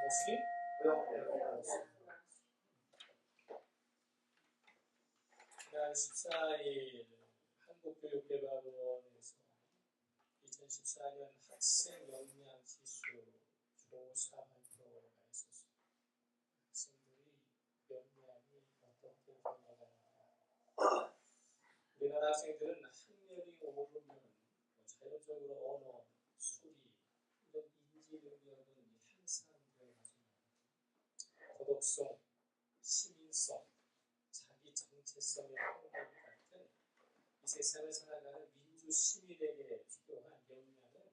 것이 허용되고 있습니다. 지난 14일 한국교육개발원에서 2014년 학생 역량지수 조사 발표가 있었습니다. 학생들이 역량이 어떻게 변화가 우리나라 학생들은 학력이 오르면 자연적으로 언어, 소리, 이런 인지 능력은 향상되어가지고 도덕성, 시민성, 자기 정체성의 확립 같은 이 세상을 살아가는 민주 시민에게 필요한 역량은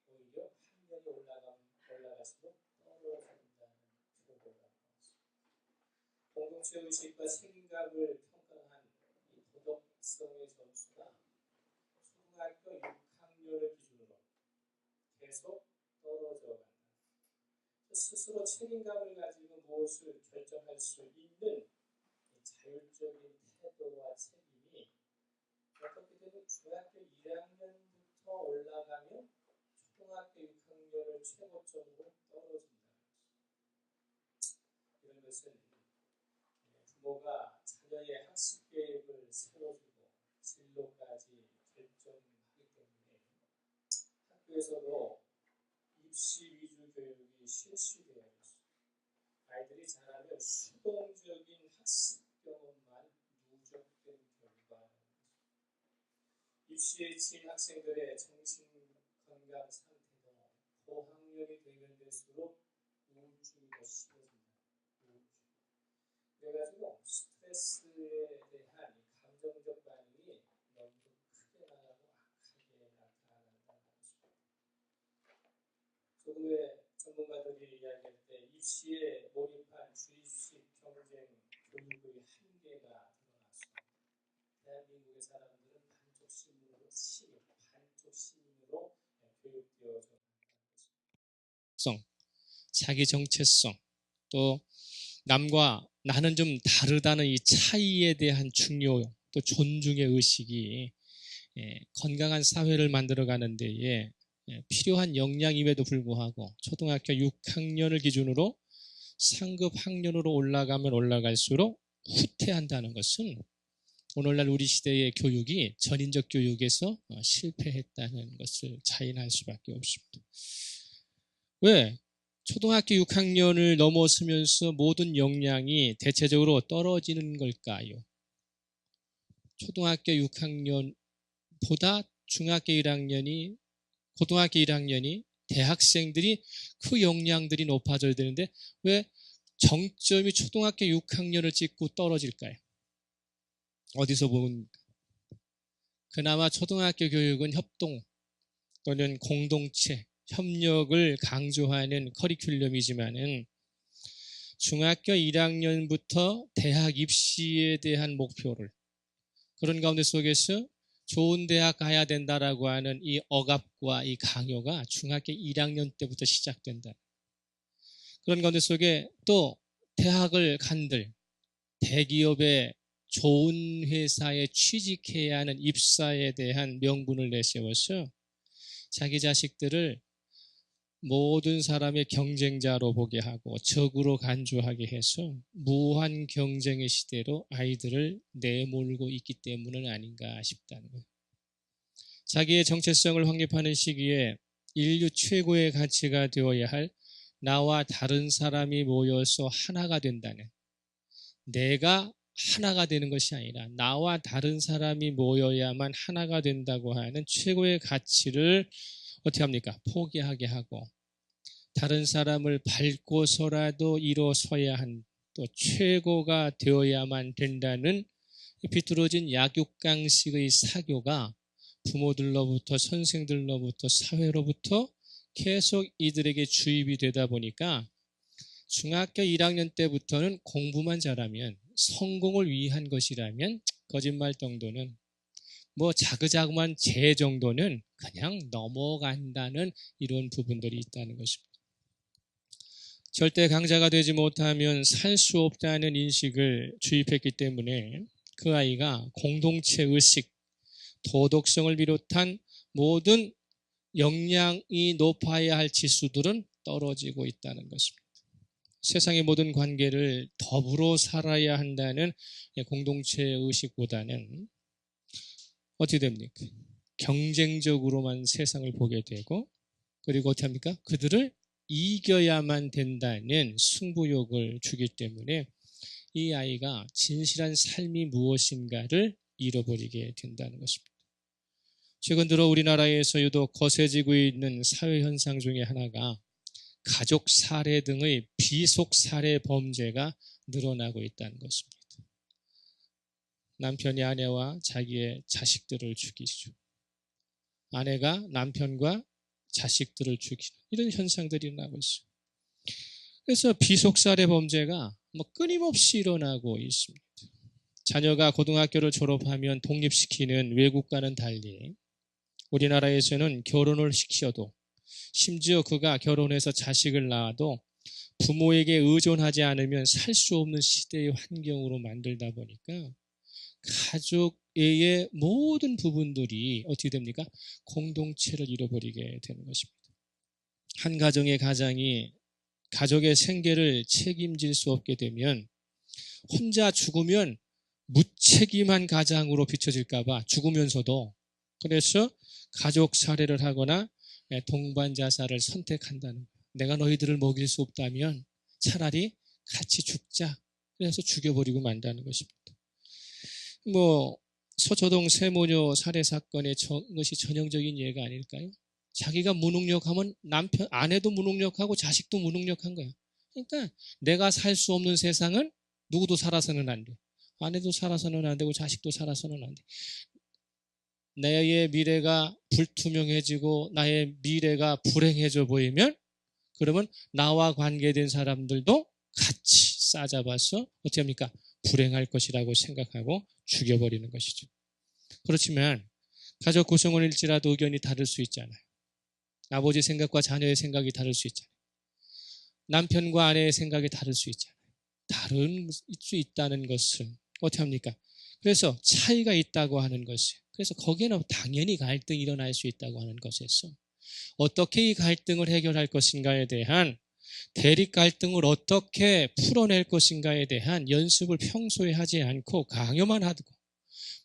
오히려 학력이 올라갈수록 떨어진다는 결과가 나왔습니다. 공동체 의식과 책임감을 평가한 이 도덕성의 점수가 초등학교 6학년을 기준으로 계속 떨어져 간다. 스스로 책임감을 가지고 무엇을 결정할 수 있는 자율적인 태도와 책임이 어떻게 되면 중학교 1학년부터 올라가면 초등학교 6학년을 최고점으로 떨어진다는 것입니다. 이런 것은 부모가 자녀의 학습 계획을 세워주고 진로까지 결정하기 때문에 학교에서도 입시 위주 교육이 실시되어야 했습니다. 아이들이 자라면 수동적인 학습 경험만 누적된 결과라는 것입니다. 입시에 친 학생들의 정신 건강 상태도 고학년이 되면 될수록 우울증이 더 심해진다. 그래가지고 스트레스에 대한 감정적 반응이 너무 크게 나가고 악하게 나타난다는 것입니다. 조금의 전문가들이 이야기할 때 입시에 몰입한 주입식 경쟁 교육의 한계가 드러났습니다. 대한민국의 사람들은 반쪽 시민으로 교육되어져 있습니다. 자기 정체성, 또 남과 나는 좀 다르다는 이 차이에 대한 중요, 또 존중의 의식이 건강한 사회를 만들어가는 데에 필요한 역량임에도 불구하고 초등학교 6학년을 기준으로 상급 학년으로 올라가면 올라갈수록 후퇴한다는 것은 오늘날 우리 시대의 교육이 전인적 교육에서 실패했다는 것을 자인할 수밖에 없습니다. 왜? 초등학교 6학년을 넘어서면서 모든 역량이 대체적으로 떨어지는 걸까요? 초등학교 6학년보다 중학교 1학년이, 고등학교 1학년이, 대학생들이 그 역량들이 높아져야 되는데 왜 정점이 초등학교 6학년을 찍고 떨어질까요? 어디서 본? 그나마 초등학교 교육은 협동 또는 공동체, 협력을 강조하는 커리큘럼이지만은 중학교 1학년부터 대학 입시에 대한 목표를 그런 가운데 속에서 좋은 대학 가야 된다라고 하는 이 억압과 이 강요가 중학교 1학년 때부터 시작된다. 그런 가운데 속에 또 대학을 간들 대기업의 좋은 회사에 취직해야 하는 입사에 대한 명분을 내세워서 자기 자식들을 모든 사람의 경쟁자로 보게 하고 적으로 간주하게 해서 무한 경쟁의 시대로 아이들을 내몰고 있기 때문은 아닌가 싶다는 거예요. 자기의 정체성을 확립하는 시기에 인류 최고의 가치가 되어야 할 나와 다른 사람이 모여서 하나가 된다는, 내가 하나가 되는 것이 아니라 나와 다른 사람이 모여야만 하나가 된다고 하는 최고의 가치를 어떻게 합니까? 포기하게 하고 다른 사람을 밟고서라도 일어서야 한 또 최고가 되어야만 된다는 비뚤어진 약육강식의 사교가 부모들로부터 선생들로부터 사회로부터 계속 이들에게 주입이 되다 보니까 중학교 1학년 때부터는 공부만 잘하면 성공을 위한 것이라면 거짓말 정도는 뭐 자그자그만 재 정도는 그냥 넘어간다는 이런 부분들이 있다는 것입니다. 절대 강자가 되지 못하면 살 수 없다는 인식을 주입했기 때문에 그 아이가 공동체 의식, 도덕성을 비롯한 모든 역량이 높아야 할 지수들은 떨어지고 있다는 것입니다. 세상의 모든 관계를 더불어 살아야 한다는 공동체 의식보다는 어떻게 됩니까? 경쟁적으로만 세상을 보게 되고, 그리고 어떻게 합니까? 그들을 이겨야만 된다는 승부욕을 주기 때문에 이 아이가 진실한 삶이 무엇인가를 잃어버리게 된다는 것입니다. 최근 들어 우리나라에서 유독 거세지고 있는 사회 현상 중에 하나가 가족 살해 등의 비속 살해 범죄가 늘어나고 있다는 것입니다. 남편이 아내와 자기의 자식들을 죽이죠. 아내가 남편과 자식들을 죽이는 이런 현상들이 일어나고 있어요. 그래서 비속 살해 범죄가 끊임없이 일어나고 있습니다. 자녀가 고등학교를 졸업하면 독립시키는 외국과는 달리 우리나라에서는 결혼을 시켜도, 심지어 그가 결혼해서 자식을 낳아도 부모에게 의존하지 않으면 살 수 없는 시대의 환경으로 만들다 보니까 가족의 모든 부분들이 어떻게 됩니까? 공동체를 잃어버리게 되는 것입니다. 한 가정의 가장이 가족의 생계를 책임질 수 없게 되면 혼자 죽으면 무책임한 가장으로 비춰질까 봐 죽으면서도, 그래서 가족 살해를 하거나 동반 자살을 선택한다는 거예요. 내가 너희들을 먹일 수 없다면 차라리 같이 죽자. 그래서 죽여버리고 만다는 것입니다. 서초동 세모녀 살해 사건의 것이 전형적인 예가 아닐까요? 자기가 무능력하면 아내도 무능력하고 자식도 무능력한 거야. 그러니까 내가 살 수 없는 세상은 누구도 살아서는 안 돼. 아내도 살아서는 안 되고 자식도 살아서는 안 돼. 나의 미래가 불투명해지고 나의 미래가 불행해져 보이면 그러면 나와 관계된 사람들도 같이 싸잡아서 어떻게 합니까? 불행할 것이라고 생각하고 죽여버리는 것이죠. 그렇지만 가족 구성원 일지라도 의견이 다를 수 있잖아요. 아버지 생각과 자녀의 생각이 다를 수 있잖아요. 남편과 아내의 생각이 다를 수 있잖아요. 다를 수 있다는 것은 어떻게 합니까? 그래서 차이가 있다고 하는 것이에요. 그래서 거기에는 당연히 갈등이 일어날 수 있다고 하는 것에서 어떻게 이 갈등을 해결할 것인가에 대한, 대립 갈등을 어떻게 풀어낼 것인가에 대한 연습을 평소에 하지 않고 강요만 하고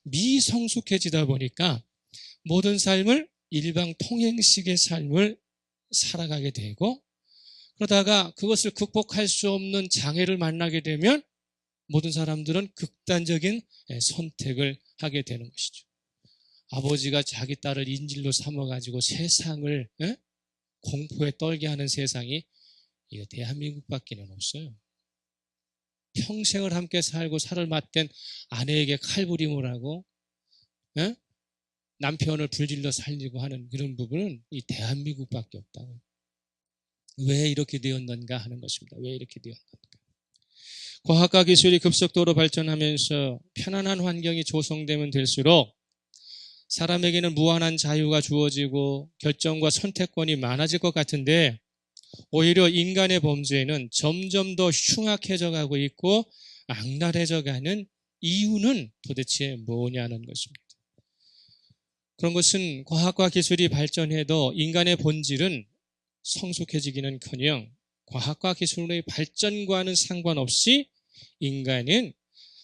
미성숙해지다 보니까 모든 삶을 일방 통행식의 삶을 살아가게 되고, 그러다가 그것을 극복할 수 없는 장애를 만나게 되면 모든 사람들은 극단적인 선택을 하게 되는 것이죠. 아버지가 자기 딸을 인질로 삼아가지고 세상을 공포에 떨게 하는 세상이 이거 대한민국밖에는 없어요. 평생을 함께 살고 살을 맞댄 아내에게 칼부림을 하고 남편을 불질러 살리고 하는 그런 부분은 이 대한민국밖에 없다고. 왜 이렇게 되었는가 하는 것입니다. 왜 이렇게 되었는가. 과학과 기술이 급속도로 발전하면서 편안한 환경이 조성되면 될수록 사람에게는 무한한 자유가 주어지고 결정과 선택권이 많아질 것 같은데, 오히려 인간의 범죄는 점점 더 흉악해져 가고 있고 악랄해져 가는 이유는 도대체 뭐냐는 것입니다. 그런 것은 과학과 기술이 발전해도 인간의 본질은 성숙해지기는커녕 과학과 기술의 발전과는 상관없이 인간은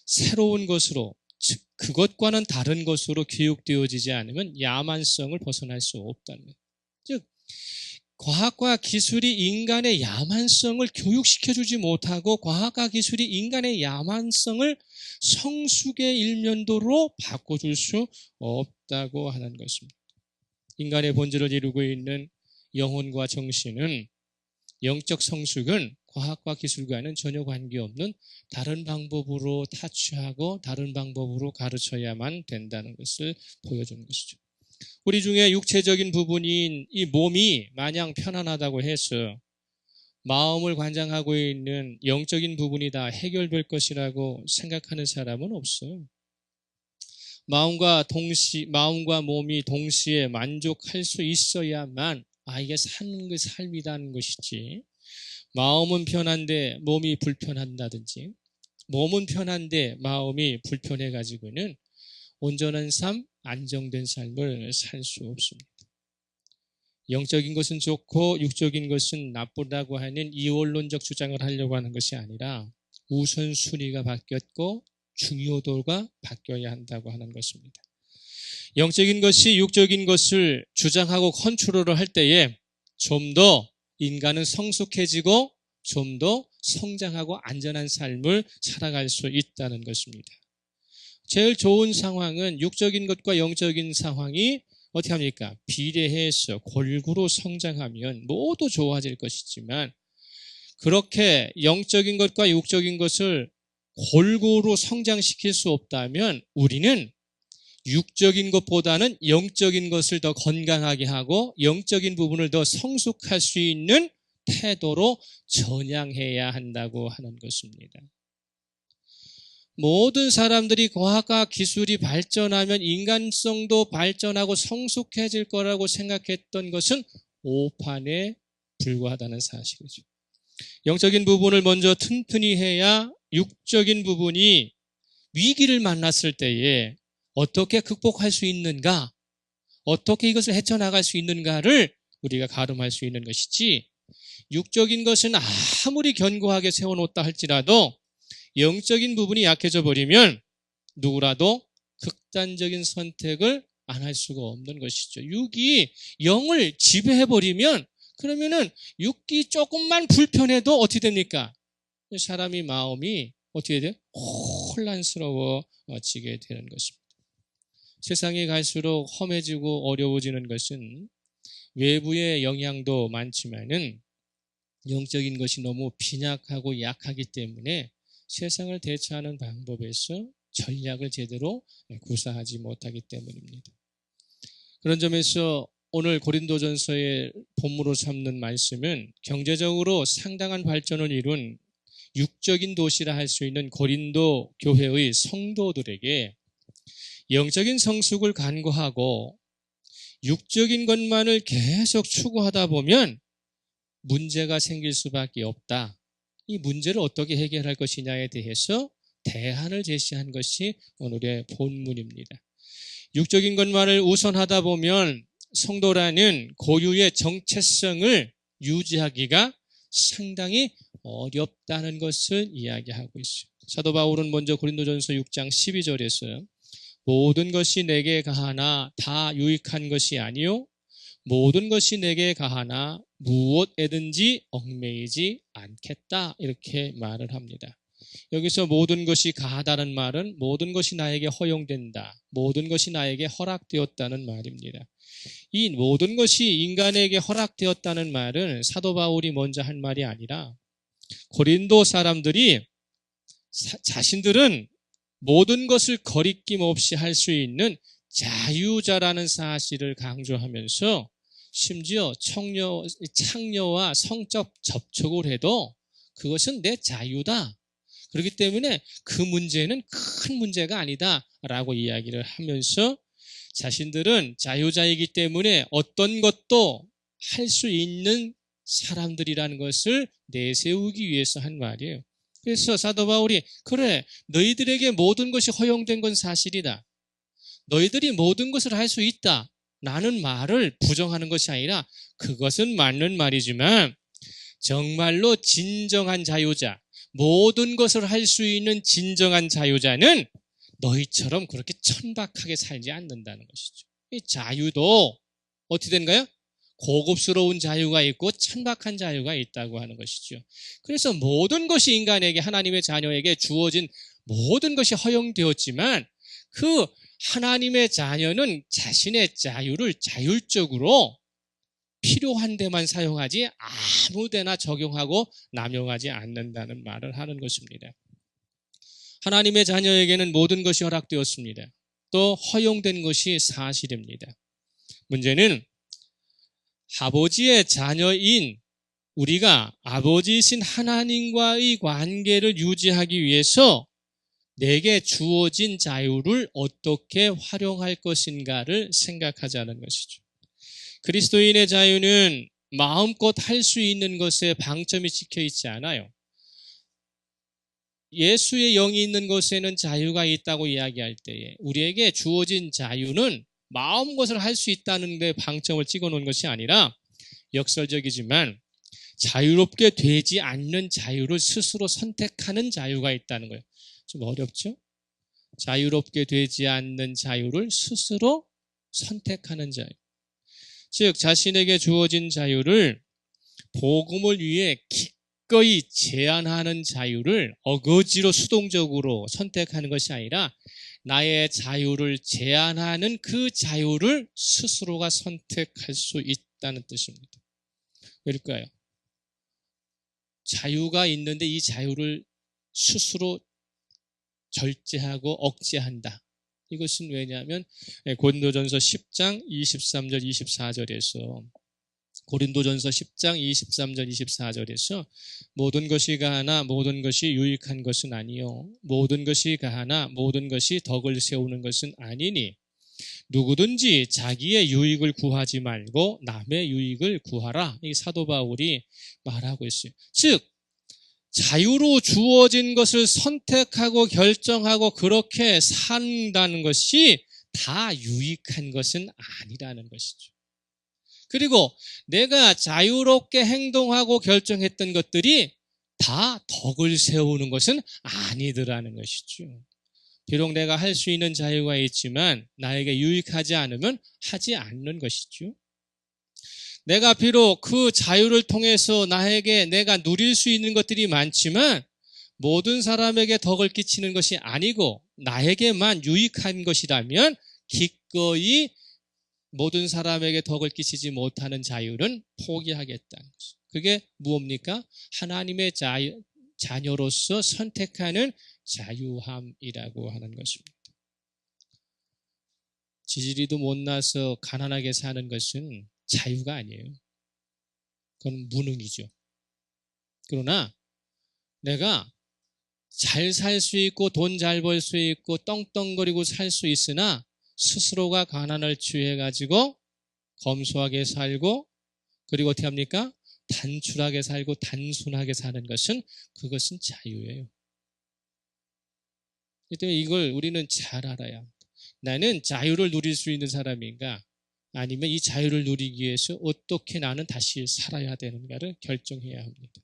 새로운 것으로, 즉 그것과는 다른 것으로 교육되어지지 않으면 야만성을 벗어날 수 없다는 거예요. 즉 과학과 기술이 인간의 야만성을 교육시켜주지 못하고 과학과 기술이 인간의 야만성을 성숙의 일면도로 바꿔줄 수 없다고 하는 것입니다. 인간의 본질을 이루고 있는 영혼과 정신은, 영적 성숙은 과학과 기술과는 전혀 관계없는 다른 방법으로 타취하고 다른 방법으로 가르쳐야만 된다는 것을 보여주는 것이죠. 우리 중에 육체적인 부분인 이 몸이 마냥 편안하다고 해서 마음을 관장하고 있는 영적인 부분이 다 해결될 것이라고 생각하는 사람은 없어요. 마음과 몸이 동시에 만족할 수 있어야만 이게 사는 게 삶이라는 것이지, 마음은 편한데 몸이 불편한다든지 몸은 편한데 마음이 불편해가지고는 온전한 삶, 안정된 삶을 살 수 없습니다. 영적인 것은 좋고 육적인 것은 나쁘다고 하는 이원론적 주장을 하려고 하는 것이 아니라 우선순위가 바뀌었고 중요도가 바뀌어야 한다고 하는 것입니다. 영적인 것이 육적인 것을 주장하고 컨트롤을 할 때에 좀 더 인간은 성숙해지고 좀 더 성장하고 안전한 삶을 살아갈 수 있다는 것입니다. 제일 좋은 상황은 육적인 것과 영적인 상황이 어떻게 합니까? 비례해서 골고루 성장하면 모두 좋아질 것이지만 그렇게 영적인 것과 육적인 것을 골고루 성장시킬 수 없다면 우리는 육적인 것보다는 영적인 것을 더 건강하게 하고 영적인 부분을 더 성숙할 수 있는 태도로 전향해야 한다고 하는 것입니다. 모든 사람들이 과학과 기술이 발전하면 인간성도 발전하고 성숙해질 거라고 생각했던 것은 오판에 불과하다는 사실이죠. 영적인 부분을 먼저 튼튼히 해야 육적인 부분이 위기를 만났을 때에 어떻게 극복할 수 있는가, 어떻게 이것을 헤쳐나갈 수 있는가를 우리가 가늠할 수 있는 것이지, 육적인 것은 아무리 견고하게 세워놓았다 할지라도 영적인 부분이 약해져 버리면 누구라도 극단적인 선택을 안 할 수가 없는 것이죠. 육이 영을 지배해버리면 그러면은 육이 조금만 불편해도 어떻게 됩니까? 사람이 마음이 어떻게 돼요? 혼란스러워지게 되는 것입니다. 세상이 갈수록 험해지고 어려워지는 것은 외부의 영향도 많지만은 영적인 것이 너무 빈약하고 약하기 때문에 세상을 대처하는 방법에서 전략을 제대로 구사하지 못하기 때문입니다. 그런 점에서 오늘 고린도전서의 본문으로 삼는 말씀은 경제적으로 상당한 발전을 이룬 육적인 도시라 할 수 있는 고린도 교회의 성도들에게 영적인 성숙을 간구하고 육적인 것만을 계속 추구하다 보면 문제가 생길 수밖에 없다. 이 문제를 어떻게 해결할 것이냐에 대해서 대안을 제시한 것이 오늘의 본문입니다. 육적인 것만을 우선하다 보면 성도라는 고유의 정체성을 유지하기가 상당히 어렵다는 것을 이야기하고 있어요. 사도 바울은 먼저 고린도전서 6장 12절에서 모든 것이 내게 가하나 다 유익한 것이 아니요 모든 것이 내게 가하나 무엇에든지 얽매이지 않겠다 이렇게 말을 합니다. 여기서 모든 것이 가하다는 말은 모든 것이 나에게 허용된다, 모든 것이 나에게 허락되었다는 말입니다. 이 모든 것이 인간에게 허락되었다는 말은 사도 바울이 먼저 한 말이 아니라 고린도 사람들이 자신들은 모든 것을 거리낌 없이 할 수 있는 자유자라는 사실을 강조하면서 심지어 창녀와 성적 접촉을 해도 그것은 내 자유다. 그렇기 때문에 그 문제는 큰 문제가 아니다라고 이야기를 하면서 자신들은 자유자이기 때문에 어떤 것도 할 수 있는 사람들이라는 것을 내세우기 위해서 한 말이에요. 그래서 사도 바울이 그래 너희들에게 모든 것이 허용된 건 사실이다. 너희들이 모든 것을 할 수 있다. 라는 말을 부정하는 것이 아니라 그것은 맞는 말이지만 정말로 진정한 자유자, 모든 것을 할 수 있는 진정한 자유자는 너희처럼 그렇게 천박하게 살지 않는다는 것이죠. 이 자유도 어떻게 된가요? 고급스러운 자유가 있고 천박한 자유가 있다고 하는 것이죠. 그래서 모든 것이 인간에게 하나님의 자녀에게 주어진 모든 것이 허용되었지만 그 하나님의 자녀는 자신의 자유를 자율적으로 필요한 데만 사용하지 아무 데나 적용하고 남용하지 않는다는 말을 하는 것입니다. 하나님의 자녀에게는 모든 것이 허락되었습니다. 또 허용된 것이 사실입니다. 문제는 아버지의 자녀인 우리가 아버지이신 하나님과의 관계를 유지하기 위해서 내게 주어진 자유를 어떻게 활용할 것인가를 생각하자는 것이죠. 그리스도인의 자유는 마음껏 할 수 있는 것에 방점이 찍혀 있지 않아요. 예수의 영이 있는 것에는 자유가 있다고 이야기할 때에 우리에게 주어진 자유는 마음것을 할 수 있다는 데 방점을 찍어 놓은 것이 아니라 역설적이지만 자유롭게 되지 않는 자유를 스스로 선택하는 자유가 있다는 거예요. 좀 어렵죠? 자유롭게 되지 않는 자유를 스스로 선택하는 자유. 즉 자신에게 주어진 자유를 복음을 위해 기꺼이 제한하는 자유를 어거지로 수동적으로 선택하는 것이 아니라 나의 자유를 제한하는 그 자유를 스스로가 선택할 수 있다는 뜻입니다. 왜일까요? 자유가 있는데 이 자유를 스스로 절제하고 억제한다. 이것은 왜냐하면 고린도전서 10장 23절 24절에서 고린도전서 10장 23절 24절에서 모든 것이 가하나 모든 것이 유익한 것은 아니요 모든 것이 가하나 모든 것이 덕을 세우는 것은 아니니 누구든지 자기의 유익을 구하지 말고 남의 유익을 구하라. 이 사도 바울이 말하고 있어요. 즉 자유로 주어진 것을 선택하고 결정하고 그렇게 산다는 것이 다 유익한 것은 아니라는 것이죠. 그리고 내가 자유롭게 행동하고 결정했던 것들이 다 덕을 세우는 것은 아니더라는 것이죠. 비록 내가 할 수 있는 자유가 있지만 나에게 유익하지 않으면 하지 않는 것이죠. 내가 비록 그 자유를 통해서 나에게 내가 누릴 수 있는 것들이 많지만 모든 사람에게 덕을 끼치는 것이 아니고 나에게만 유익한 것이라면 기꺼이 모든 사람에게 덕을 끼치지 못하는 자유는 포기하겠다는 것이죠. 그게 무엇입니까? 하나님의 자녀로서 선택하는 자유함이라고 하는 것입니다. 지지리도 못나서 가난하게 사는 것은 자유가 아니에요. 그건 무능이죠. 그러나 내가 잘 살 수 있고 돈 잘 벌 수 있고 떵떵거리고 살 수 있으나 스스로가 가난을 취해가지고 검소하게 살고 그리고 어떻게 합니까? 단출하게 살고 단순하게 사는 것은 그것은 자유예요. 그렇기 때문에 이걸 우리는 잘 알아야 합니다. 나는 자유를 누릴 수 있는 사람인가? 아니면 이 자유를 누리기 위해서 어떻게 나는 다시 살아야 되는가를 결정해야 합니다.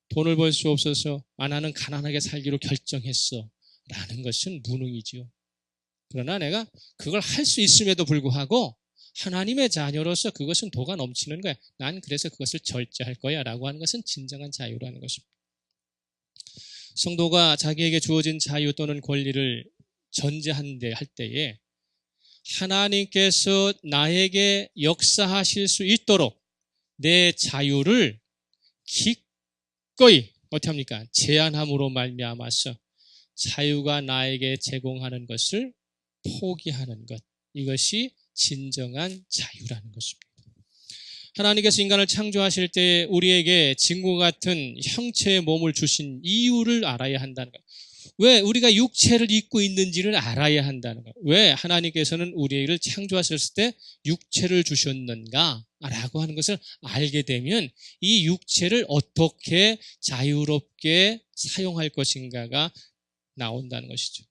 돈을 벌 수 없어서 나는 가난하게 살기로 결정했어 라는 것은 무능이죠. 그러나 내가 그걸 할 수 있음에도 불구하고 하나님의 자녀로서 그것은 도가 넘치는 거야. 난 그래서 그것을 절제할 거야 라고 하는 것은 진정한 자유라는 것입니다. 성도가 자기에게 주어진 자유 또는 권리를 전제할 때에 하나님께서 나에게 역사하실 수 있도록 내 자유를 기꺼이 어떻게 합니까? 제한함으로 말미암아서 자유가 나에게 제공하는 것을 포기하는 것, 이것이 진정한 자유라는 것입니다. 하나님께서 인간을 창조하실 때 우리에게 진과 같은 형체의 몸을 주신 이유를 알아야 한다는 것. 왜 우리가 육체를 입고 있는지를 알아야 한다는 것. 왜 하나님께서는 우리를 창조하셨을 때 육체를 주셨는가? 라고 하는 것을 알게 되면 이 육체를 어떻게 자유롭게 사용할 것인가가 나온다는 것이죠.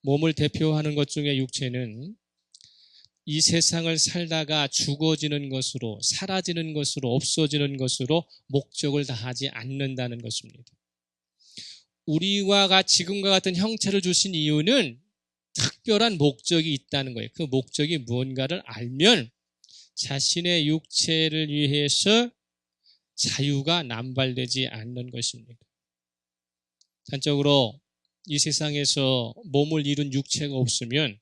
몸을 대표하는 것 중에 육체는 이 세상을 살다가 죽어지는 것으로, 사라지는 것으로, 없어지는 것으로 목적을 다하지 않는다는 것입니다. 우리와 지금과 같은 형체를 주신 이유는 특별한 목적이 있다는 거예요. 그 목적이 무언가를 알면 자신의 육체를 위해서 자유가 남발되지 않는 것입니다. 단적으로 이 세상에서 몸을 이룬 육체가 없으면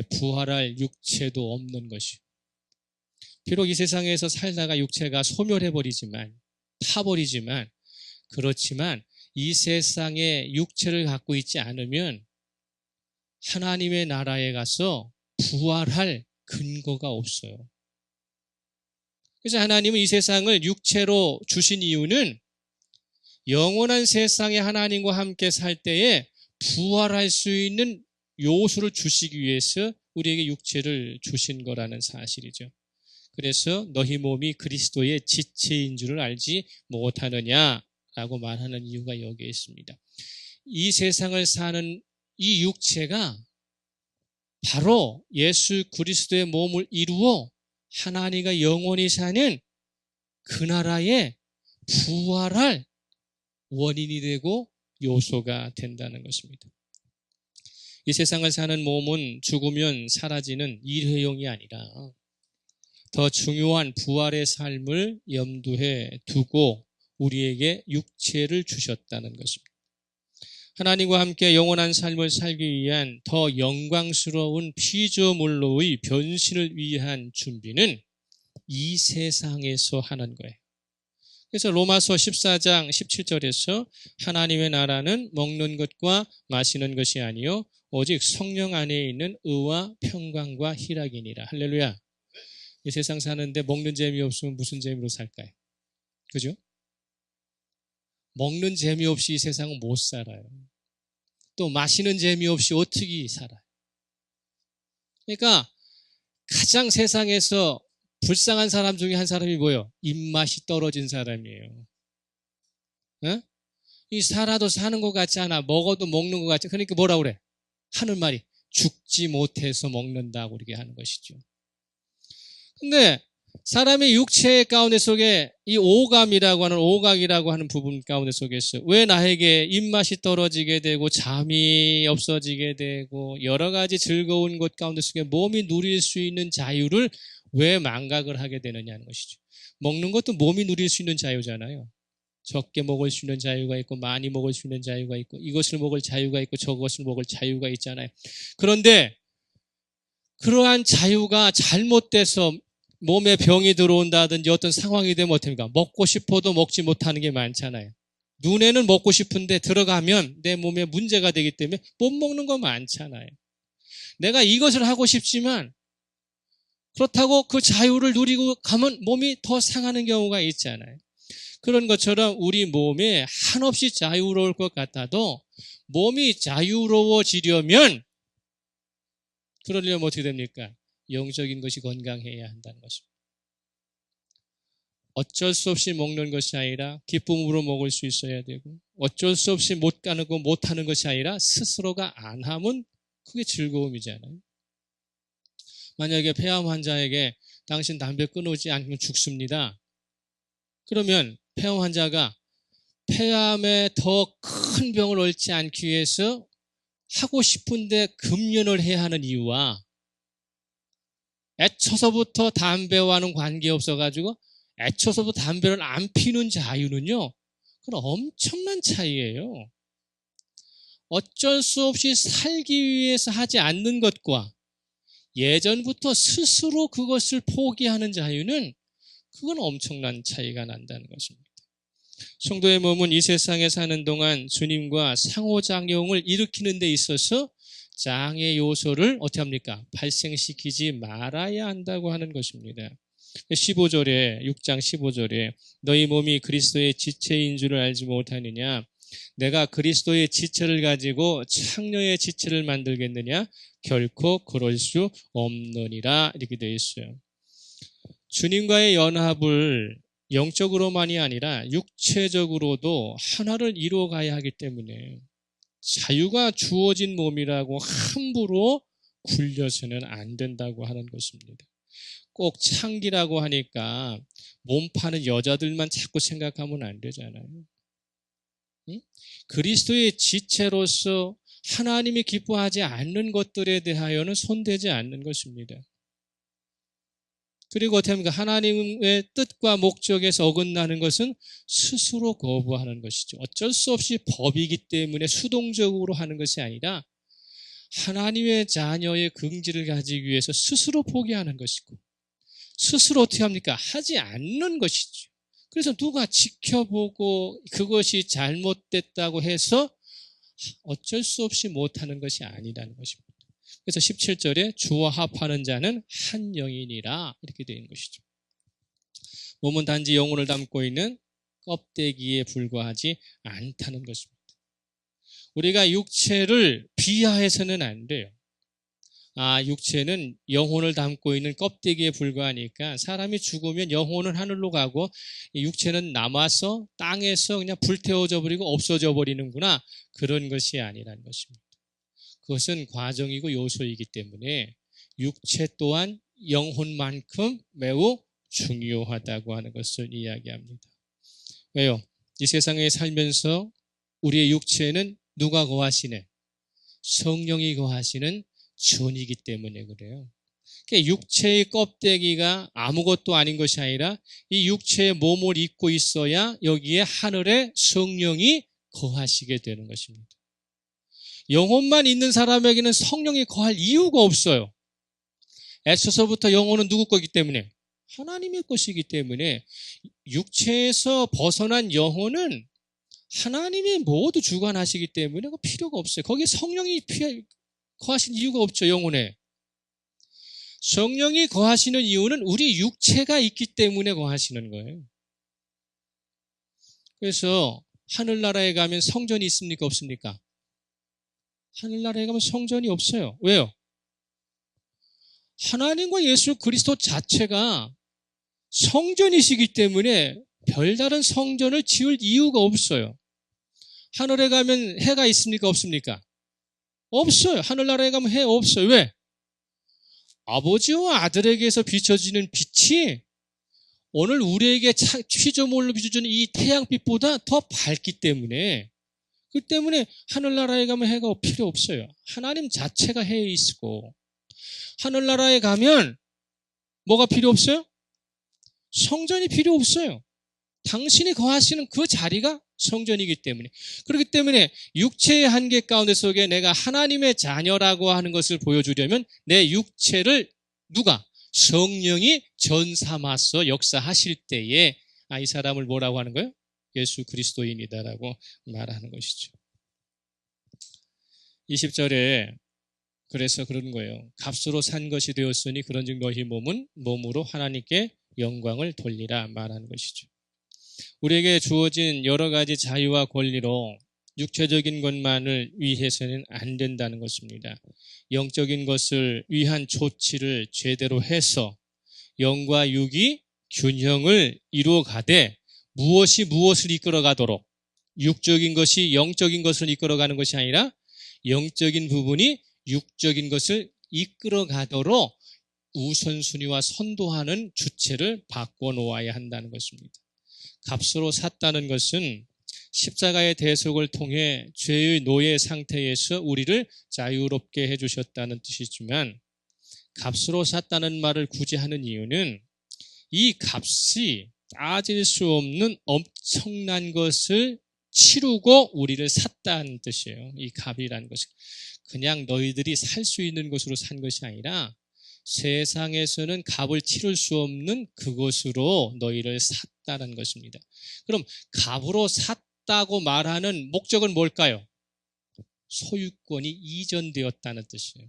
부활할 육체도 없는 것이요. 비록 이 세상에서 살다가 육체가 소멸해버리지만, 타버리지만, 그렇지만 이 세상에 육체를 갖고 있지 않으면 하나님의 나라에 가서 부활할 근거가 없어요. 그래서 하나님은 이 세상을 육체로 주신 이유는 영원한 세상에 하나님과 함께 살 때에 부활할 수 있는 요소를 주시기 위해서 우리에게 육체를 주신 거라는 사실이죠. 그래서 너희 몸이 그리스도의 지체인 줄을 알지 못하느냐라고 말하는 이유가 여기에 있습니다. 이 세상을 사는 이 육체가 바로 예수 그리스도의 몸을 이루어 하나님과 영원히 사는 그 나라의 부활할 원인이 되고 요소가 된다는 것입니다. 이 세상을 사는 몸은 죽으면 사라지는 일회용이 아니라 더 중요한 부활의 삶을 염두에 두고 우리에게 육체를 주셨다는 것입니다. 하나님과 함께 영원한 삶을 살기 위한 더 영광스러운 피조물로의 변신을 위한 준비는 이 세상에서 하는 거예요. 그래서 로마서 14장 17절에서 하나님의 나라는 먹는 것과 마시는 것이 아니요 오직 성령 안에 있는 의와 평강과 희락이니라. 할렐루야. 이 세상 사는데 먹는 재미 없으면 무슨 재미로 살까요? 그죠? 먹는 재미 없이 이 세상은 못 살아요. 또 마시는 재미 없이 어떻게 살아요? 그러니까 가장 세상에서 불쌍한 사람 중에 한 사람이 뭐예요? 입맛이 떨어진 사람이에요. 어? 이 살아도 사는 것 같지 않아. 먹어도 먹는 것 같지. 그러니까 뭐라 그래? 하는 말이 죽지 못해서 먹는다고 이렇게 하는 것이죠. 근데 사람의 육체 가운데 속에 이 오감이라고 하는 오각이라고 하는 부분 가운데 속에서 왜 나에게 입맛이 떨어지게 되고 잠이 없어지게 되고 여러 가지 즐거운 것 가운데 속에 몸이 누릴 수 있는 자유를 왜 망각을 하게 되느냐는 것이죠. 먹는 것도 몸이 누릴 수 있는 자유잖아요. 적게 먹을 수 있는 자유가 있고 많이 먹을 수 있는 자유가 있고 이것을 먹을 자유가 있고 저것을 먹을 자유가 있잖아요. 그런데 그러한 자유가 잘못돼서 몸에 병이 들어온다든지 어떤 상황이 되면 어떻습니까? 먹고 싶어도 먹지 못하는 게 많잖아요. 눈에는 먹고 싶은데 들어가면 내 몸에 문제가 되기 때문에 못 먹는 거 많잖아요. 내가 이것을 하고 싶지만 그렇다고 그 자유를 누리고 가면 몸이 더 상하는 경우가 있잖아요. 그런 것처럼 우리 몸에 한없이 자유로울 것 같아도 몸이 자유로워지려면 그러려면 어떻게 됩니까? 영적인 것이 건강해야 한다는 것입니다. 어쩔 수 없이 먹는 것이 아니라 기쁨으로 먹을 수 있어야 되고 어쩔 수 없이 못 가는 거 못하는 것이 아니라 스스로가 안 하면 그게 즐거움이잖아요. 만약에 폐암 환자에게 당신 담배 끊지 않으면 죽습니다. 그러면 폐암 환자가 폐암에 더 큰 병을 앓지 않기 위해서 하고 싶은데 금연을 해야 하는 이유와 애초서부터 담배와는 관계없어가지고 애초서부터 담배를 안 피는 자유는요, 그건 엄청난 차이예요. 어쩔 수 없이 살기 위해서 하지 않는 것과 예전부터 스스로 그것을 포기하는 자유는 그건 엄청난 차이가 난다는 것입니다. 성도의 몸은 이 세상에 사는 동안 주님과 상호작용을 일으키는 데 있어서 장애 요소를 어떻게 합니까? 발생시키지 말아야 한다고 하는 것입니다. 15절에 6장 15절에 너희 몸이 그리스도의 지체인 줄을 알지 못하느냐? 내가 그리스도의 지체를 가지고 창녀의 지체를 만들겠느냐? 결코 그럴 수 없느니라 이렇게 되어 있어요. 주님과의 연합을 영적으로만이 아니라 육체적으로도 하나를 이루어가야 하기 때문에 자유가 주어진 몸이라고 함부로 굴려서는 안 된다고 하는 것입니다. 꼭 창기라고 하니까 몸 파는 여자들만 자꾸 생각하면 안 되잖아요. 응? 그리스도의 지체로서 하나님이 기뻐하지 않는 것들에 대하여는 손대지 않는 것입니다. 그리고 어떻게 합니까? 하나님의 뜻과 목적에서 어긋나는 것은 스스로 거부하는 것이죠. 어쩔 수 없이 법이기 때문에 수동적으로 하는 것이 아니라 하나님의 자녀의 긍지를 가지기 위해서 스스로 포기하는 것이고 스스로 어떻게 합니까? 하지 않는 것이죠. 그래서 누가 지켜보고 그것이 잘못됐다고 해서 어쩔 수 없이 못하는 것이 아니라는 것입니다. 그래서 17절에 주와 합하는 자는 한 영이니라 이렇게 되어 있는 것이죠. 몸은 단지 영혼을 담고 있는 껍데기에 불과하지 않다는 것입니다. 우리가 육체를 비하해서는 안 돼요. 육체는 영혼을 담고 있는 껍데기에 불과하니까 사람이 죽으면 영혼은 하늘로 가고 육체는 남아서 땅에서 그냥 불태워져 버리고 없어져 버리는구나. 그런 것이 아니라는 것입니다. 그것은 과정이고 요소이기 때문에 육체 또한 영혼만큼 매우 중요하다고 하는 것을 이야기합니다. 왜요? 이 세상에 살면서 우리의 육체는 누가 거하시네? 성령이 거하시는 존이기 때문에 그래요. 그러니까 육체의 껍데기가 아무것도 아닌 것이 아니라 이 육체의 몸을 입고 있어야 여기에 하늘의 성령이 거하시게 되는 것입니다. 영혼만 있는 사람에게는 성령이 거할 이유가 없어요. 애초서부터 영혼은 누구 거기 때문에? 하나님의 것이기 때문에 육체에서 벗어난 영혼은 하나님이 모두 주관하시기 때문에 필요가 없어요. 거기에 성령이 거하신 이유가 없죠, 영혼에. 성령이 거하시는 이유는 우리 육체가 있기 때문에 거하시는 거예요. 그래서 하늘나라에 가면 성전이 있습니까, 없습니까? 하늘나라에 가면 성전이 없어요. 왜요? 하나님과 예수 그리스도 자체가 성전이시기 때문에 별다른 성전을 지을 이유가 없어요. 하늘에 가면 해가 있습니까, 없습니까? 없어요. 하늘나라에 가면 해 없어요. 왜? 아버지와 아들에게서 비춰지는 빛이 오늘 우리에게 피조물로 비춰주는 이 태양빛보다 더 밝기 때문에, 그 때문에 하늘나라에 가면 해가 필요 없어요. 하나님 자체가 해에 있고, 하늘나라에 가면 뭐가 필요 없어요? 성전이 필요 없어요. 당신이 거하시는 그 자리가 성전이기 때문에. 그렇기 때문에 육체의 한계 가운데 속에 내가 하나님의 자녀라고 하는 것을 보여주려면 내 육체를 누가? 성령이 전삼아서 역사하실 때에 이 사람을 뭐라고 하는 거예요? 예수 그리스도인이다라고 말하는 것이죠. 20절에 그래서 그런 거예요. 값으로 산 것이 되었으니 그런즉 너희 몸은 몸으로 하나님께 영광을 돌리라 말하는 것이죠. 우리에게 주어진 여러 가지 자유와 권리로 육체적인 것만을 위해서는 안 된다는 것입니다. 영적인 것을 위한 조치를 제대로 해서 영과 육이 균형을 이루어가되 무엇이 무엇을 이끌어가도록, 육적인 것이 영적인 것을 이끌어가는 것이 아니라 영적인 부분이 육적인 것을 이끌어가도록 우선순위와 선도하는 주체를 바꿔놓아야 한다는 것입니다. 값으로 샀다는 것은 십자가의 대속을 통해 죄의 노예 상태에서 우리를 자유롭게 해주셨다는 뜻이지만, 값으로 샀다는 말을 굳이 하는 이유는 이 값이 따질 수 없는 엄청난 것을 치르고 우리를 샀다는 뜻이에요. 이 값이라는 것은 그냥 너희들이 살 수 있는 것으로 산 것이 아니라 세상에서는 값을 치를 수 없는 그것으로 너희를 샀다는 것입니다. 그럼 값으로 샀다고 말하는 목적은 뭘까요? 소유권이 이전되었다는 뜻이에요.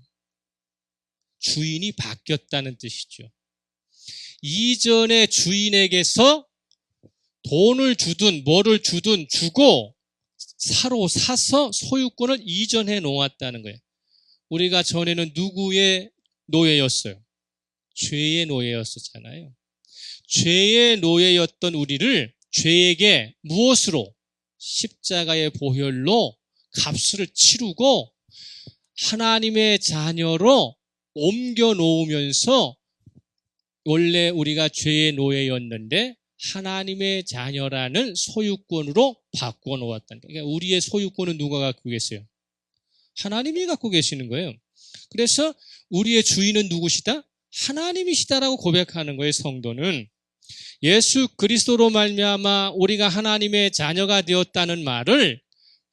주인이 바뀌었다는 뜻이죠. 이전의 주인에게서 돈을 주든 뭐를 주든 주고 사서 소유권을 이전해 놓았다는 거예요. 우리가 전에는 누구의 노예였어요? 죄의 노예였었잖아요. 죄의 노예였던 우리를 죄에게 무엇으로? 십자가의 보혈로 값을 치르고 하나님의 자녀로 옮겨 놓으면서 원래 우리가 죄의 노예였는데 하나님의 자녀라는 소유권으로 바꿔 놓았다는 거예요. 그러니까 우리의 소유권은 누가 갖고 계세요? 하나님이 갖고 계시는 거예요. 그래서 우리의 주인은 누구시다? 하나님이시다라고 고백하는 거예요. 성도는 예수 그리스도로 말미암아 우리가 하나님의 자녀가 되었다는 말을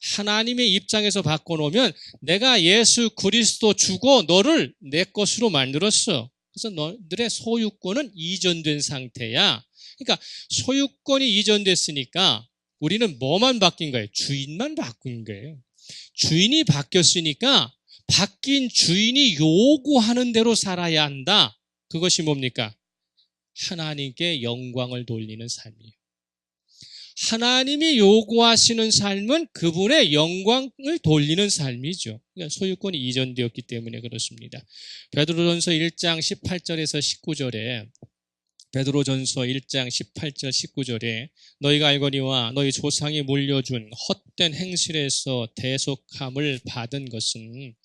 하나님의 입장에서 바꿔놓으면 내가 예수 그리스도 주고 너를 내 것으로 만들었어. 그래서 너들의 소유권은 이전된 상태야. 그러니까 소유권이 이전됐으니까 우리는 뭐만 바뀐 거예요? 주인만 바뀐 거예요. 주인이 바뀌었으니까 바뀐 주인이 요구하는 대로 살아야 한다. 그것이 뭡니까? 하나님께 영광을 돌리는 삶이에요. 하나님이 요구하시는 삶은 그분의 영광을 돌리는 삶이죠. 그러니까 소유권이 이전되었기 때문에 그렇습니다. 베드로전서 1장 18절에서 19절에 베드로전서 1장 18절 19절에 너희가 알거니와 너희 조상이 물려준 헛된 행실에서 대속함을 받은 것은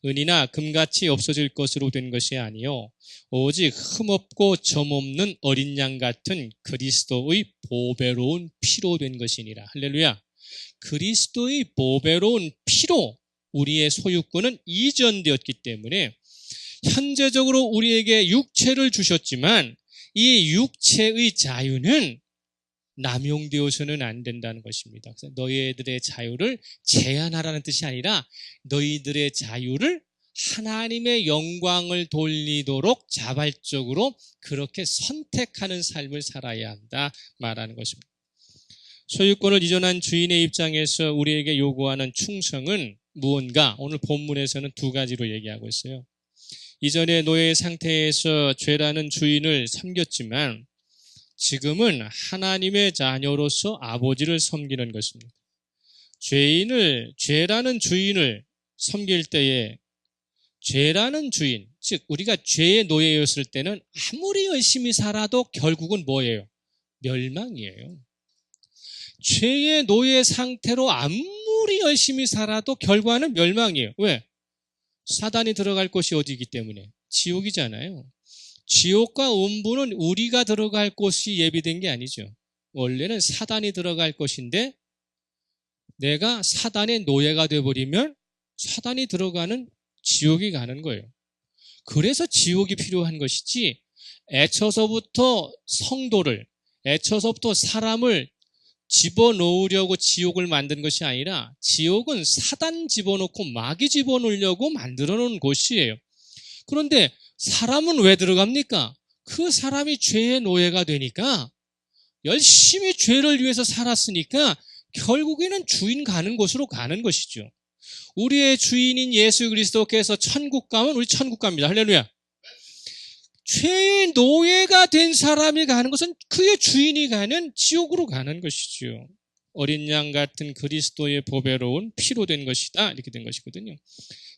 은이나 금같이 없어질 것으로 된 것이 아니요 오직 흠없고 점없는 어린 양 같은 그리스도의 보배로운 피로 된 것이니라. 할렐루야. 그리스도의 보배로운 피로 우리의 소유권은 이전되었기 때문에 현재적으로 우리에게 육체를 주셨지만 이 육체의 자유는 남용되어서는 안 된다는 것입니다. 그래서 너희들의 자유를 제한하라는 뜻이 아니라 너희들의 자유를 하나님의 영광을 돌리도록 자발적으로 그렇게 선택하는 삶을 살아야 한다 말하는 것입니다. 소유권을 이전한 주인의 입장에서 우리에게 요구하는 충성은 무언가? 오늘 본문에서는 두 가지로 얘기하고 있어요. 이전의 노예 상태에서 죄라는 주인을 섬겼지만 지금은 하나님의 자녀로서 아버지를 섬기는 것입니다. 죄라는 주인을 섬길 때에 죄라는 주인, 즉 우리가 죄의 노예였을 때는 아무리 열심히 살아도 결국은 뭐예요? 멸망이에요. 죄의 노예 상태로 아무리 열심히 살아도 결과는 멸망이에요. 왜? 사단이 들어갈 곳이 어디이기 때문에? 지옥이잖아요. 지옥과 음부는 우리가 들어갈 곳이 예비된 게 아니죠. 원래는 사단이 들어갈 것인데 내가 사단의 노예가 되어버리면 사단이 들어가는 지옥이 가는 거예요. 그래서 지옥이 필요한 것이지 애초서부터 애초서부터 사람을 집어넣으려고 지옥을 만든 것이 아니라 지옥은 사단 집어넣고 마귀 집어넣으려고 만들어 놓은 곳이에요. 그런데 사람은 왜 들어갑니까? 그 사람이 죄의 노예가 되니까 열심히 죄를 위해서 살았으니까 결국에는 주인 가는 곳으로 가는 것이죠. 우리의 주인인 예수 그리스도께서 천국 가면 우리 천국 갑니다. 할렐루야. 죄의 노예가 된 사람이 가는 것은 그의 주인이 가는 지옥으로 가는 것이죠. 어린 양 같은 그리스도의 보배로운 피로 된 것이다. 이렇게 된 것이거든요.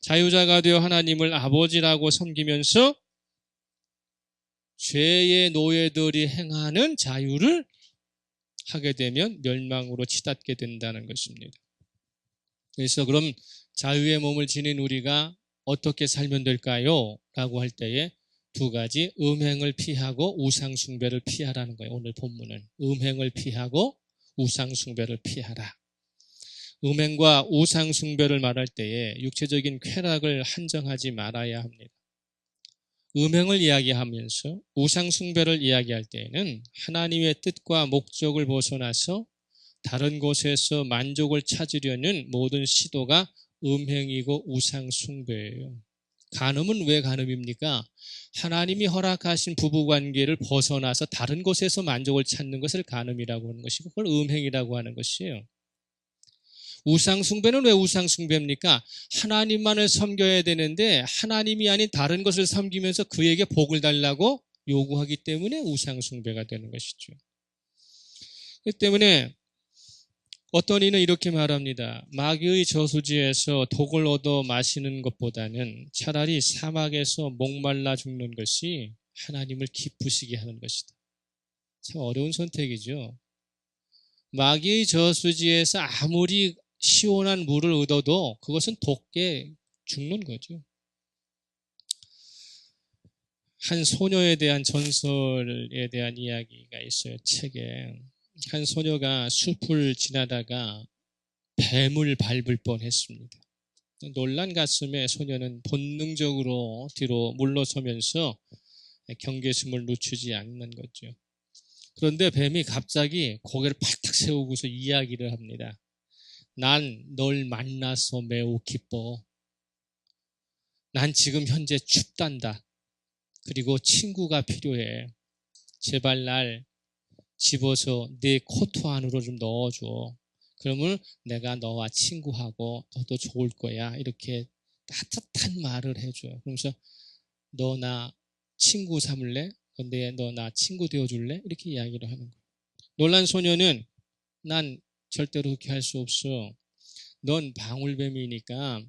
자유자가 되어 하나님을 아버지라고 섬기면서 죄의 노예들이 행하는 자유를 하게 되면 멸망으로 치닫게 된다는 것입니다. 그래서 그럼 자유의 몸을 지닌 우리가 어떻게 살면 될까요? 라고 할 때에 두 가지, 음행을 피하고 우상숭배를 피하라는 거예요. 오늘 본문은 음행을 피하고 우상숭배를 피하라. 음행과 우상숭배를 말할 때에 육체적인 쾌락을 한정하지 말아야 합니다. 음행을 이야기하면서 우상숭배를 이야기할 때에는 하나님의 뜻과 목적을 벗어나서 다른 곳에서 만족을 찾으려는 모든 시도가 음행이고 우상숭배예요. 간음은 왜 간음입니까? 하나님이 허락하신 부부관계를 벗어나서 다른 곳에서 만족을 찾는 것을 간음이라고 하는 것이고 그걸 음행이라고 하는 것이에요. 우상숭배는 왜 우상숭배입니까? 하나님만을 섬겨야 되는데 하나님이 아닌 다른 것을 섬기면서 그에게 복을 달라고 요구하기 때문에 우상숭배가 되는 것이죠. 그렇기 때문에 어떤 이는 이렇게 말합니다. 마귀의 저수지에서 독을 얻어 마시는 것보다는 차라리 사막에서 목말라 죽는 것이 하나님을 기쁘시게 하는 것이다. 참 어려운 선택이죠. 마귀의 저수지에서 아무리 시원한 물을 얻어도 그것은 독에 죽는 거죠. 한 소녀에 대한 전설에 대한 이야기가 있어요. 책에. 한 소녀가 숲을 지나다가 뱀을 밟을 뻔했습니다. 놀란 가슴에 소녀는 본능적으로 뒤로 물러서면서 경계심을 늦추지 않는 거죠. 그런데 뱀이 갑자기 고개를 팔딱 세우고서 이야기를 합니다. 난 널 만나서 매우 기뻐. 난 지금 현재 춥단다. 그리고 친구가 필요해. 제발 날 집어서 네 코트 안으로 좀 넣어줘. 그러면 내가 너와 친구하고 너도 좋을 거야. 이렇게 따뜻한 말을 해줘요. 그러면서 너 나 친구 삼을래? 근데 너 나 친구 되어줄래? 이렇게 이야기를 하는 거예요. 놀란 소녀는 난 절대로 그렇게 할 수 없어. 넌 방울뱀이니까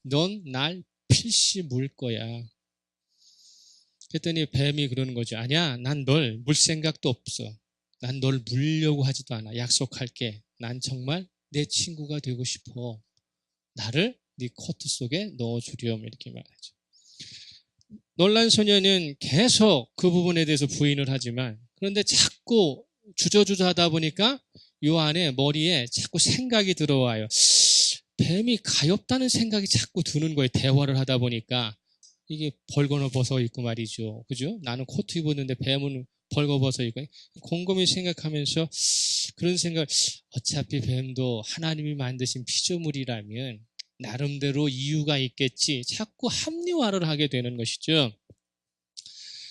넌 날 필시 물 거야. 그랬더니 뱀이 그러는 거죠. 아니야, 난 널 물 생각도 없어. 난 널 물려고 하지도 않아. 약속할게. 난 정말 내 친구가 되고 싶어. 나를 네 코트 속에 넣어주렴 이렇게 말하죠. 놀란 소녀는 계속 그 부분에 대해서 부인을 하지만 그런데 자꾸 주저주저 하다 보니까 요 안에 머리에 자꾸 생각이 들어와요. 뱀이 가엾다는 생각이 자꾸 드는 거예요. 대화를 하다 보니까 이게 벌거벗어 있고 말이죠. 그죠? 나는 코트 입었는데 뱀은 벌거벗어 있고 곰곰이 생각하면서 그런 생각, 어차피 뱀도 하나님이 만드신 피조물이라면 나름대로 이유가 있겠지. 자꾸 합리화를 하게 되는 것이죠.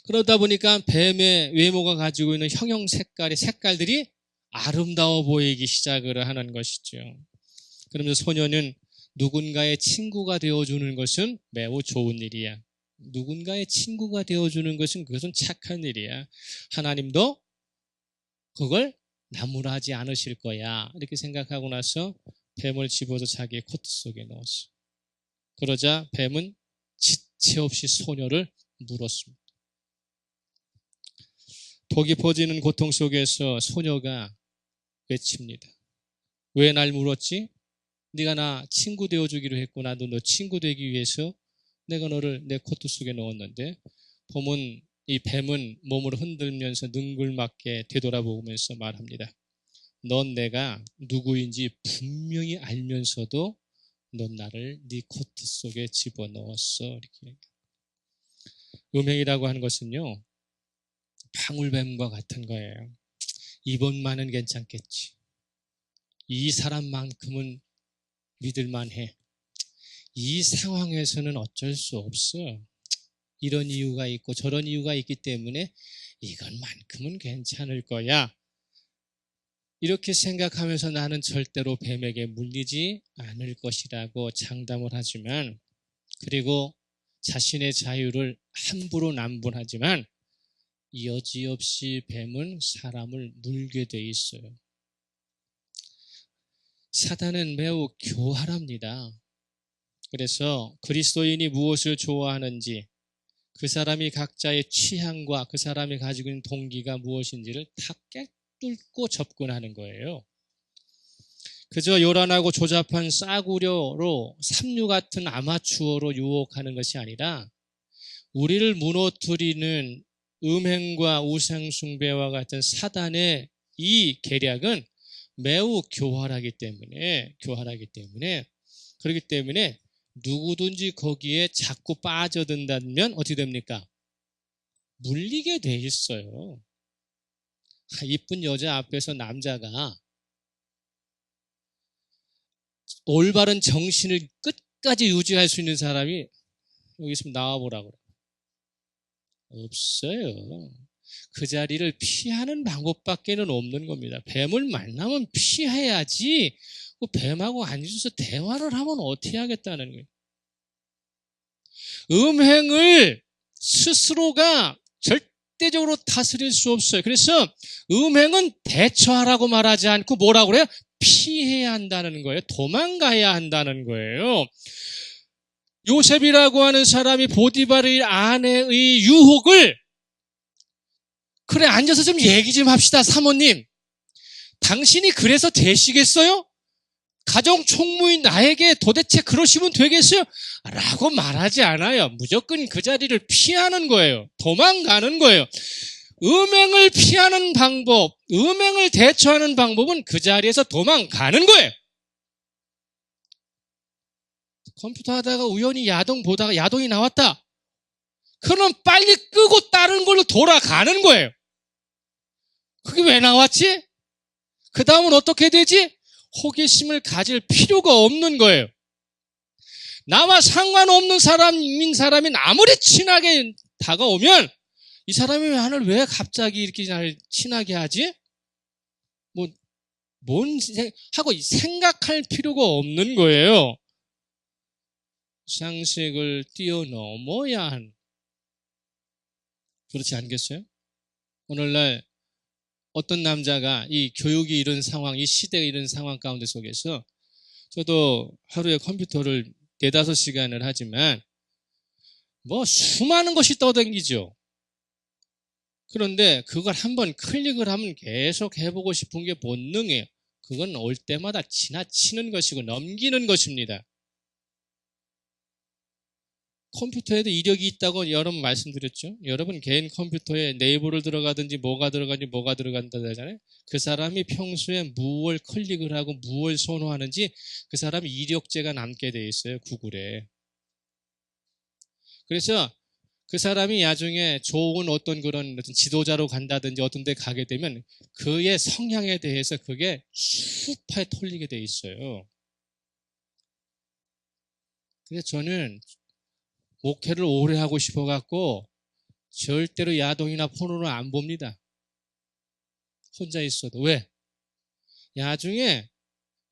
그러다 보니까 뱀의 외모가 가지고 있는 형형 색깔들이 아름다워 보이기 시작을 하는 것이죠. 그러면서 소녀는 누군가의 친구가 되어주는 것은 매우 좋은 일이야. 누군가의 친구가 되어주는 것은 그것은 착한 일이야. 하나님도 그걸 나무라지 않으실 거야. 이렇게 생각하고 나서 뱀을 집어서 자기의 코트 속에 넣었어. 그러자 뱀은 지체 없이 소녀를 물었습니다. 독이 퍼지는 고통 속에서 소녀가 외칩니다. 왜 날 물었지? 네가 나 친구 되어주기로 했고 나도 너 친구 되기 위해서 내가 너를 내 코트 속에 넣었는데 보면 이 뱀은 몸을 흔들면서 능글맞게 되돌아보면서 말합니다. 넌 내가 누구인지 분명히 알면서도 넌 나를 네 코트 속에 집어넣었어. 이렇게. 음행이라고 하는 것은요, 방울뱀과 같은 거예요. 이번만은 괜찮겠지. 이 사람만큼은 믿을만해. 이 상황에서는 어쩔 수 없어. 이런 이유가 있고 저런 이유가 있기 때문에 이것만큼은 괜찮을 거야. 이렇게 생각하면서 나는 절대로 뱀에게 물리지 않을 것이라고 장담을 하지만, 그리고 자신의 자유를 함부로 남분하지만 여지없이 뱀은 사람을 물게 돼 있어요. 사단은 매우 교활합니다. 그래서 그리스도인이 무엇을 좋아하는지, 그 사람이 각자의 취향과 그 사람이 가지고 있는 동기가 무엇인지를 다 꿰뚫고 접근하는 거예요. 그저 요란하고 조잡한 싸구려로 삼류 같은 아마추어로 유혹하는 것이 아니라 우리를 무너뜨리는 음행과 우상숭배와 같은 사단의 이 계략은 매우 교활하기 때문에 그렇기 때문에 누구든지 거기에 자꾸 빠져든다면 어떻게 됩니까? 물리게 돼 있어요. 이쁜 여자 앞에서 남자가 올바른 정신을 끝까지 유지할 수 있는 사람이 여기 있으면 나와보라고 그래요. 없어요. 그 자리를 피하는 방법밖에는 없는 겁니다. 뱀을 만나면 피해야지. 뱀하고 앉아서 대화를 하면 어떻게 하겠다는 거예요. 음행을 스스로가 절대적으로 다스릴 수 없어요. 그래서 음행은 대처하라고 말하지 않고 뭐라고 그래요? 피해야 한다는 거예요. 도망가야 한다는 거예요. 요셉이라고 하는 사람이 보디발의 아내의 유혹을, 그래 앉아서 좀 얘기 좀 합시다 사모님. 당신이 그래서 되시겠어요? 가정 총무인 나에게 도대체 그러시면 되겠어요? 라고 말하지 않아요. 무조건 그 자리를 피하는 거예요. 도망가는 거예요. 음행을 피하는 방법, 음행을 대처하는 방법은 그 자리에서 도망가는 거예요. 컴퓨터 하다가 우연히 야동 보다가 야동이 나왔다. 그럼 빨리 끄고 다른 걸로 돌아가는 거예요. 그게 왜 나왔지? 그 다음은 어떻게 되지? 호기심을 가질 필요가 없는 거예요. 나와 상관없는 사람이 아무리 친하게 다가오면 이 사람이 나를 왜 갑자기 이렇게 잘 친하게 하지? 하고 생각할 필요가 없는 거예요. 상식을 뛰어넘어야 한, 그렇지 않겠어요? 오늘날 어떤 남자가 이 교육이 이런 상황, 이 시대의 이런 상황 가운데 속에서, 저도 하루에 컴퓨터를 4-5시간을 하지만 수많은 것이 떠다니죠. 그런데 그걸 한번 클릭을 하면 계속 해보고 싶은 게 본능이에요. 그건 올 때마다 지나치는 것이고 넘기는 것입니다. 컴퓨터에도 이력이 있다고 여러 번 말씀드렸죠. 여러분 개인 컴퓨터에 네이버를 들어가든지 뭐가 들어간다 하잖아요. 그 사람이 평소에 무엇을 클릭을 하고 무엇을 선호하는지 그 사람이 이력제가 남게 돼 있어요. 구글에. 그래서 그 사람이 나중에 좋은 어떤 그런 지도자로 간다든지 어떤 데 가게 되면 그의 성향에 대해서 그게 수파에 털리게 돼 있어요. 그래서 저는 목회를 오래 하고 싶어갖고 절대로 야동이나 포노는 안 봅니다. 혼자 있어도. 왜? 나중에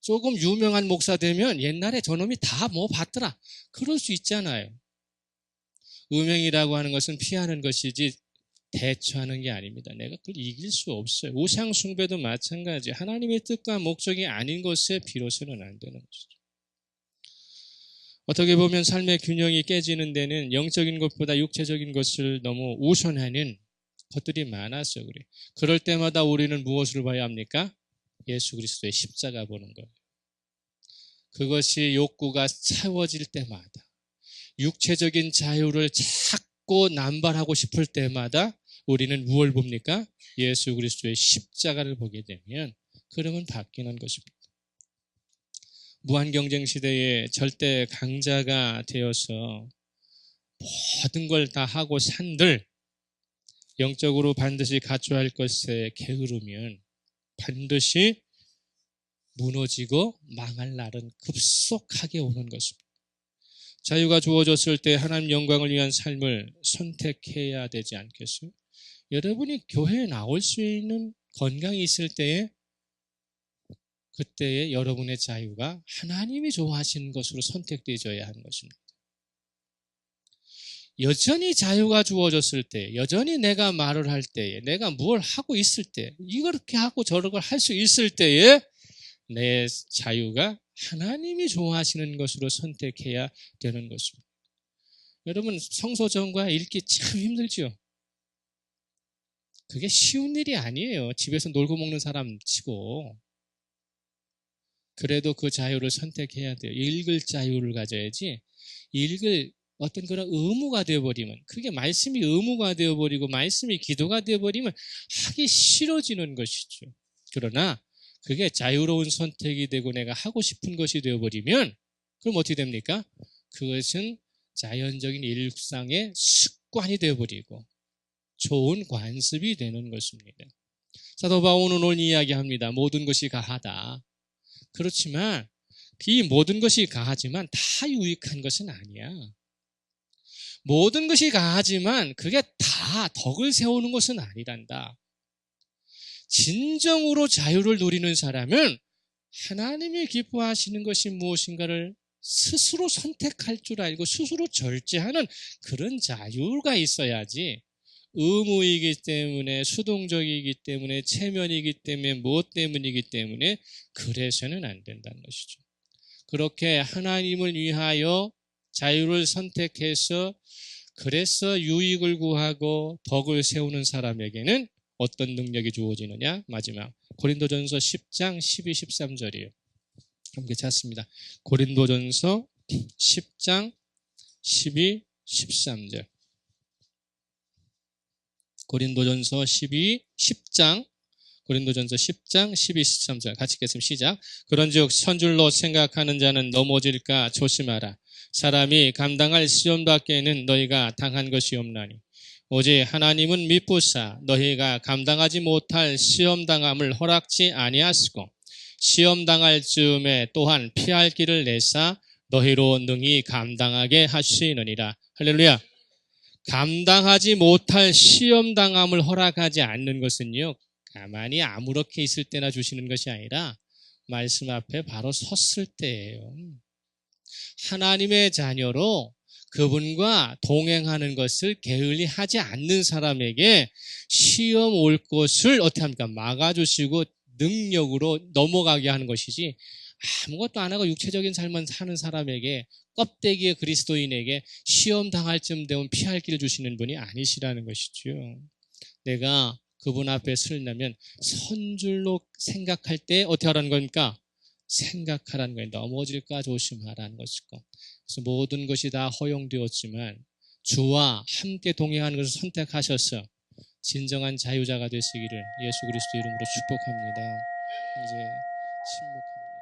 조금 유명한 목사 되면 옛날에 저놈이 다 뭐 봤더라. 그럴 수 있잖아요. 음행이라고 하는 것은 피하는 것이지 대처하는 게 아닙니다. 내가 그걸 이길 수 없어요. 우상 숭배도 마찬가지. 하나님의 뜻과 목적이 아닌 것에 비로소는 안 되는 것이죠. 어떻게 보면 삶의 균형이 깨지는 데는 영적인 것보다 육체적인 것을 너무 우선하는 것들이 많아서 그래. 그럴 때마다 우리는 무엇을 봐야 합니까? 예수 그리스도의 십자가 보는 거예요. 그것이 욕구가 채워질 때마다, 육체적인 자유를 찾고 남발하고 싶을 때마다 우리는 무엇을 봅니까? 예수 그리스도의 십자가를 보게 되면 그러면 바뀌는 것입니다. 무한경쟁 시대에 절대 강자가 되어서 모든 걸 다 하고 산들 영적으로 반드시 갖춰야 할 것에 게으르면 반드시 무너지고 망할 날은 급속하게 오는 것입니다. 자유가 주어졌을 때 하나님 영광을 위한 삶을 선택해야 되지 않겠어요? 여러분이 교회에 나올 수 있는 건강이 있을 때에 그때의 여러분의 자유가 하나님이 좋아하시는 것으로 선택되어야 하는 것입니다. 여전히 자유가 주어졌을 때, 여전히 내가 말을 할 때에, 내가 뭘 하고 있을 때, 이렇게 하고 저렇게 할 수 있을 때에 내 자유가 하나님이 좋아하시는 것으로 선택해야 되는 것입니다. 여러분 성서전과 읽기 참 힘들죠? 그게 쉬운 일이 아니에요. 집에서 놀고 먹는 사람 치고. 그래도 그 자유를 선택해야 돼요. 읽을 자유를 가져야지 읽을 어떤 그런 의무가 되어버리면, 그게 말씀이 의무가 되어버리고 말씀이 기도가 되어버리면 하기 싫어지는 것이죠. 그러나 그게 자유로운 선택이 되고 내가 하고 싶은 것이 되어버리면 그럼 어떻게 됩니까? 그것은 자연적인 일상의 습관이 되어버리고 좋은 관습이 되는 것입니다. 사도 바울은 오늘 이야기합니다. 모든 것이 가하다. 그렇지만 이 모든 것이 가하지만 다 유익한 것은 아니야. 모든 것이 가하지만 그게 다 덕을 세우는 것은 아니란다. 진정으로 자유를 누리는 사람은 하나님이 기뻐하시는 것이 무엇인가를 스스로 선택할 줄 알고 스스로 절제하는 그런 자유가 있어야지, 의무이기 때문에, 수동적이기 때문에, 체면이기 때문에, 무엇 때문이기 때문에 그래서는 안 된다는 것이죠. 그렇게 하나님을 위하여 자유를 선택해서 그래서 유익을 구하고 덕을 세우는 사람에게는 어떤 능력이 주어지느냐? 마지막 고린도전서 10장 12, 13절이에요. 함께 찾습니다. 고린도전서 10장 12, 13절. 고린도전서 10장 12, 13절 같이 읽겠습니다. 시작. 그런즉 선줄로 생각하는 자는 넘어질까 조심하라. 사람이 감당할 시험 밖에는 너희가 당한 것이 없나니 오직 하나님은 미쁘사 너희가 감당하지 못할 시험 당함을 허락지 아니하시고 시험 당할 즈음에 또한 피할 길을 내사 너희로 능히 감당하게 하시느니라. 할렐루야. 감당하지 못할 시험 당함을 허락하지 않는 것은요, 가만히 아무렇게 있을 때나 주시는 것이 아니라 말씀 앞에 바로 섰을 때예요. 하나님의 자녀로 그분과 동행하는 것을 게을리 하지 않는 사람에게 시험 올 것을 어떻게 합니까? 막아주시고 능력으로 넘어가게 하는 것이지, 아무것도 안 하고 육체적인 삶만 사는 사람에게, 껍데기의 그리스도인에게 시험 당할 쯤 되면 피할 길을 주시는 분이 아니시라는 것이죠. 내가 그분 앞에 서려면 선줄로 생각할 때 어떻게 하라는 겁니까? 생각하라는 거예요. 넘어질까 조심하라는 것이고. 그래서 모든 것이 다 허용되었지만 주와 함께 동행하는 것을 선택하셔서 진정한 자유자가 되시기를 예수 그리스도 이름으로 축복합니다. 이제 침묵합니다.